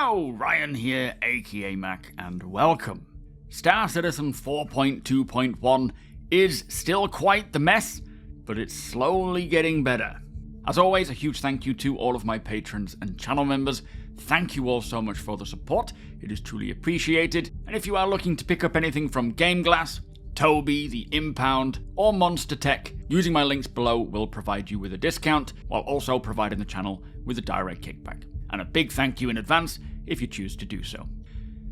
Hello, Ryan here, aka Mac, and welcome. Star Citizen 4.2.1 is still quite the mess, but it's slowly getting better. As always, a huge thank you to all of my patrons and channel members. Thank you all so much for the support, it is truly appreciated. And if you are looking to pick up anything from GameGlass, TOBII, the IMPOUND, or MONSTERTECH, using my links below will provide you with a discount, while also providing the channel with a direct kickback. And a big thank you in advance if you choose to do so.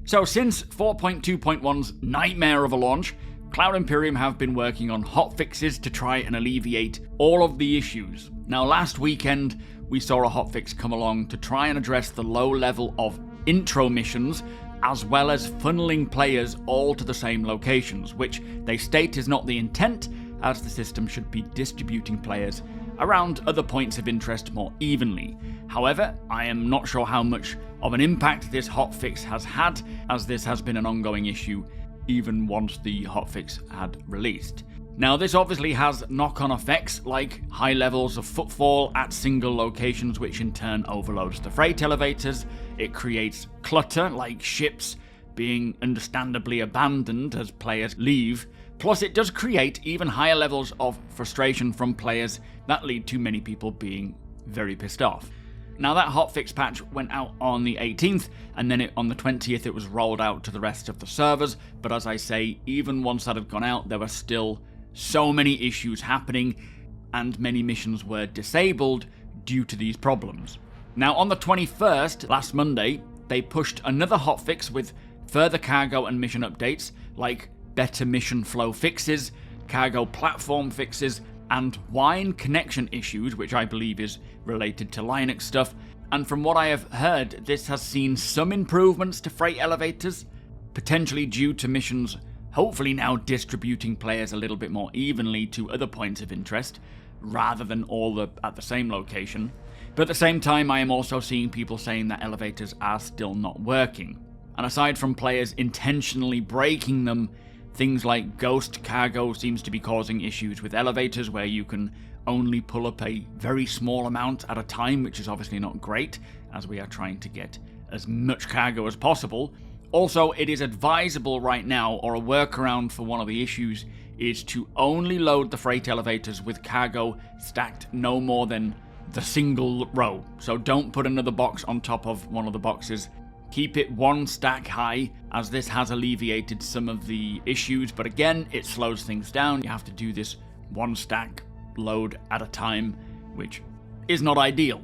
So since 4.2.1's nightmare of a launch, Cloud Imperium have been working on hotfixes to try and alleviate all of the issues. Now last weekend, we saw a hotfix come along to try and address the low level of intro missions, as well as funneling players all to the same locations, which they state is not the intent, as the system should be distributing players around other points of interest more evenly. However, I am not sure how much of an impact this hotfix has had, as this has been an ongoing issue even once the hotfix had released. Now this obviously has knock-on effects like high levels of footfall at single locations, which in turn overloads the freight elevators. It creates clutter like ships being understandably abandoned as players leave. Plus it does create even higher levels of frustration from players that lead to many people being very pissed off. Now that hotfix patch went out on the 18th, and then on the 20th it was rolled out to the rest of the servers, but as I say, even once that had gone out, there were still so many issues happening, and many missions were disabled due to these problems. Now on the 21st, last Monday, they pushed another hotfix with further cargo and mission updates, like better mission flow fixes, cargo platform fixes, and wine connection issues, which I believe is related to Linux stuff. And from what I have heard, this has seen some improvements to freight elevators, potentially due to missions hopefully now distributing players a little bit more evenly to other points of interest, rather than all at the same location. But at the same time, I am also seeing people saying that elevators are still not working. And aside from players intentionally breaking them, things like ghost cargo seems to be causing issues with elevators where you can only pull up a very small amount at a time, which is obviously not great, as we are trying to get as much cargo as possible. Also, it is advisable right now, or a workaround for one of the issues, is to only load the freight elevators with cargo stacked no more than the single row. So don't put another box on top of one of the boxes. Keep it one stack high, as this has alleviated some of the issues, but again, it slows things down. You have to do this one stack load at a time, which is not ideal.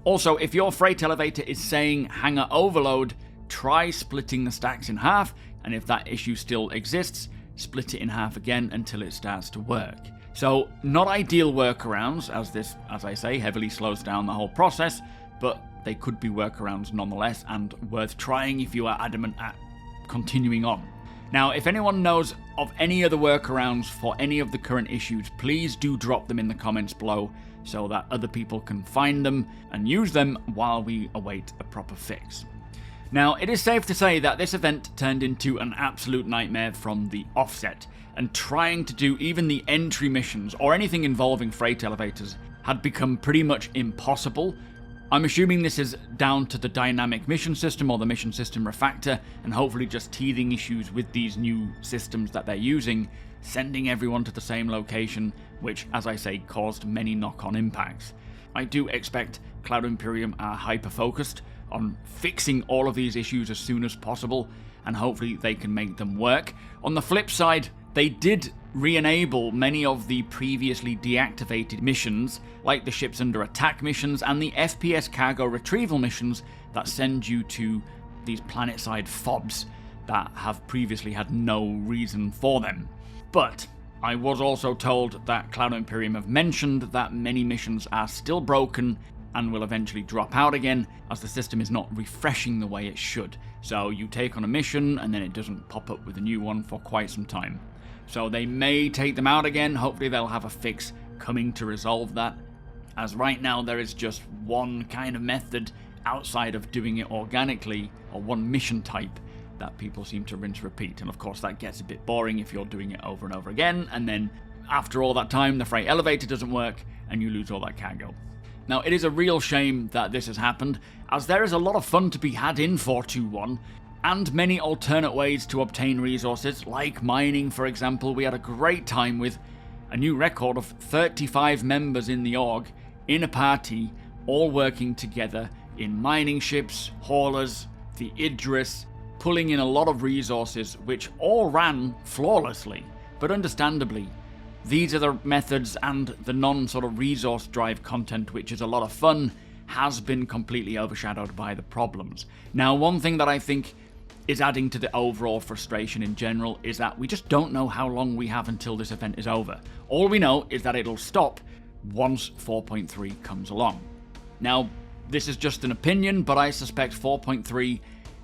Also, if your freight elevator is saying hangar overload, try splitting the stacks in half, and if that issue still exists, split it in half again until it starts to work. So, not ideal workarounds, as this, as I say, heavily slows down the whole process, but they could be workarounds nonetheless, and worth trying if you are adamant at continuing on. Now, if anyone knows of any other workarounds for any of the current issues, please do drop them in the comments below so that other people can find them and use them while we await a proper fix. Now, it is safe to say that this event turned into an absolute nightmare from the offset, and trying to do even the entry missions or anything involving freight elevators had become pretty much impossible. I'm assuming this is down to the dynamic mission system or the mission system refactor, and hopefully just teething issues with these new systems that they're using, sending everyone to the same location, which, as I say, caused many knock-on impacts. I do expect Cloud Imperium are hyper-focused on fixing all of these issues as soon as possible, and hopefully they can make them work. On the flip side, they did re-enable many of the previously deactivated missions, like the ships under attack missions and the FPS cargo retrieval missions that send you to these planet-side fobs that have previously had no reason for them. But I was also told that Cloud Imperium have mentioned that many missions are still broken and will eventually drop out again, as the system is not refreshing the way it should. So you take on a mission and then it doesn't pop up with a new one for quite some time. So they may take them out again. Hopefully they'll have a fix coming to resolve that, as right now there is just one kind of method outside of doing it organically, or one mission type that people seem to rinse repeat. And of course that gets a bit boring if you're doing it over and over again, and then after all that time the freight elevator doesn't work and you lose all that cargo. Now, it is a real shame that this has happened, as there is a lot of fun to be had in 4.2.1, and many alternate ways to obtain resources, like mining for example. We had a great time with a new record of 35 members in the org, in a party, all working together in mining ships, haulers, the Idris, pulling in a lot of resources which all ran flawlessly. But understandably, these are the methods, and the non-sort of resource drive content, which is a lot of fun, has been completely overshadowed by the problems. Now, one thing that I think is adding to the overall frustration in general is that we just don't know how long we have until this event is over. All we know is that it'll stop once 4.3 comes along. Now, this is just an opinion, but I suspect 4.3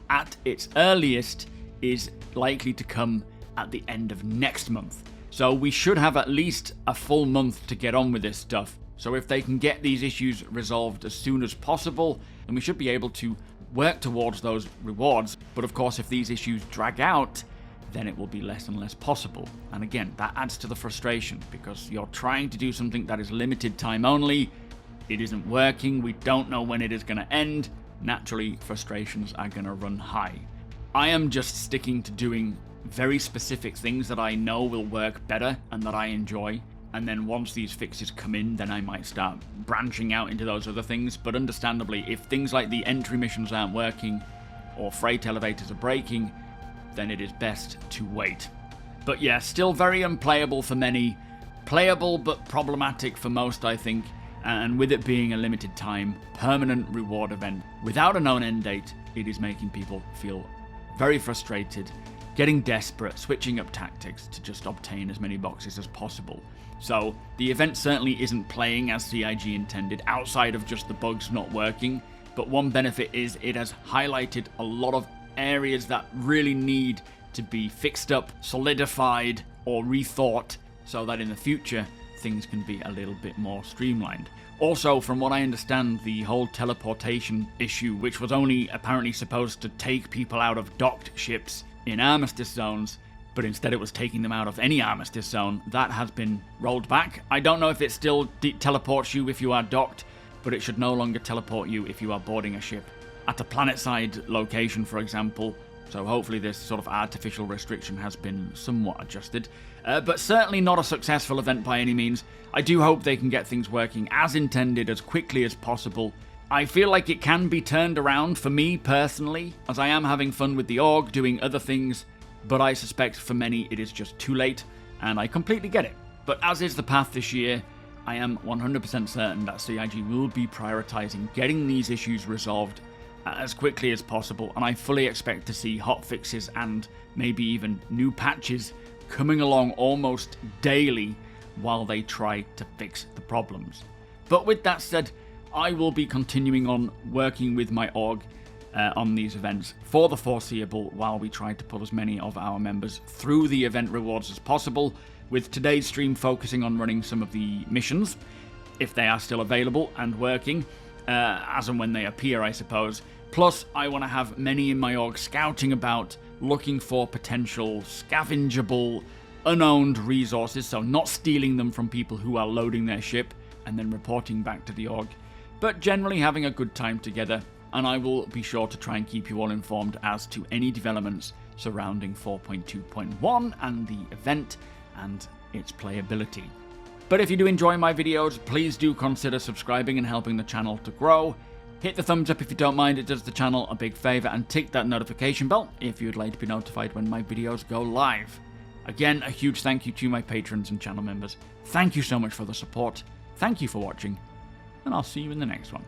at its earliest is likely to come at the end of next month. So we should have at least a full month to get on with this stuff. So if they can get these issues resolved as soon as possible, then we should be able to work towards those rewards. But of course, if these issues drag out, then it will be less and less possible. And again, that adds to the frustration, because you're trying to do something that is limited time only, it isn't working, we don't know when it is going to end. Naturally, frustrations are going to run high. I am just sticking to doing very specific things that I know will work better and that I enjoy. And then once these fixes come in, then I might start branching out into those other things. But understandably, if things like the entry missions aren't working, or freight elevators are breaking, then it is best to wait. But yeah, still very unplayable for many. Playable, but problematic for most, I think. And with it being a limited time, permanent reward event without a known end date, it is making people feel very frustrated, getting desperate, switching up tactics to just obtain as many boxes as possible. So the event certainly isn't playing as CIG intended, outside of just the bugs not working, but one benefit is it has highlighted a lot of areas that really need to be fixed up, solidified, or rethought, so that in the future things can be a little bit more streamlined. Also, from what I understand, the whole teleportation issue, which was only apparently supposed to take people out of docked ships in armistice zones, but instead it was taking them out of any armistice zone, that has been rolled back. I don't know if it still teleports you if you are docked, but it should no longer teleport you if you are boarding a ship at a planetside location, for example. So hopefully this sort of artificial restriction has been somewhat adjusted. But certainly not a successful event by any means. I do hope they can get things working as intended as quickly as possible. I feel like it can be turned around for me personally, as I am having fun with the org, doing other things, but I suspect for many it is just too late, and I completely get it. But as is the path this year, I am 100% certain that CIG will be prioritizing getting these issues resolved as quickly as possible, and I fully expect to see hotfixes and maybe even new patches coming along almost daily while they try to fix the problems. But with that said, I will be continuing on working with my org on these events for the foreseeable, while we try to pull as many of our members through the event rewards as possible, with today's stream focusing on running some of the missions, if they are still available and working, as and when they appear, I suppose. Plus, I want to have many in my org scouting about, looking for potential scavengeable, unowned resources, so not stealing them from people who are loading their ship and then reporting back to the org, but generally having a good time together. And I will be sure to try and keep you all informed as to any developments surrounding 4.2.1 and the event and its playability. But if you do enjoy my videos, please do consider subscribing and helping the channel to grow. Hit the thumbs up if you don't mind, it does the channel a big favour, and tick that notification bell if you'd like to be notified when my videos go live. Again, a huge thank you to my patrons and channel members. Thank you so much for the support, thank you for watching, and I'll see you in the next one.